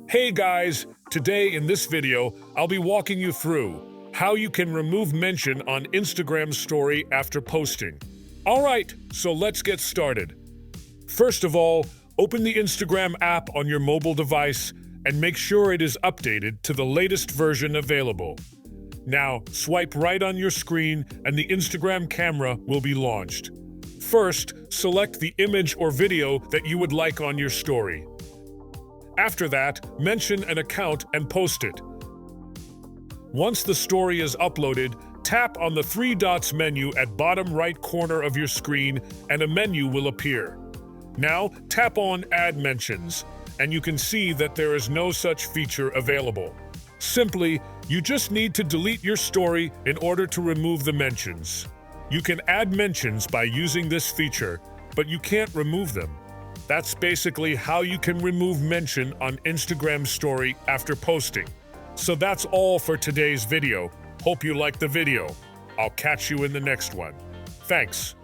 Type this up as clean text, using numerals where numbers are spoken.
Hey guys, today in this video, I'll be walking you through how you can remove mention on Instagram story after posting. Alright, so let's get started. First of all, open the Instagram app on your mobile device and make sure it is updated to the latest version available. Now, swipe right on your screen and the Instagram camera will be launched. First, select the image or video that you would like on your story. After that, mention an account and post it. Once the story is uploaded, tap on the three dots menu at bottom right corner of your screen and a menu will appear. Now, tap on Add Mentions, and you can see that there is no such feature available. Simply, you just need to delete your story in order to remove the mentions. You can add mentions by using this feature, but you can't remove them. That's basically how you can remove mention on Instagram story after posting. So that's all for today's video. Hope you liked the video. I'll catch you in the next one. Thanks.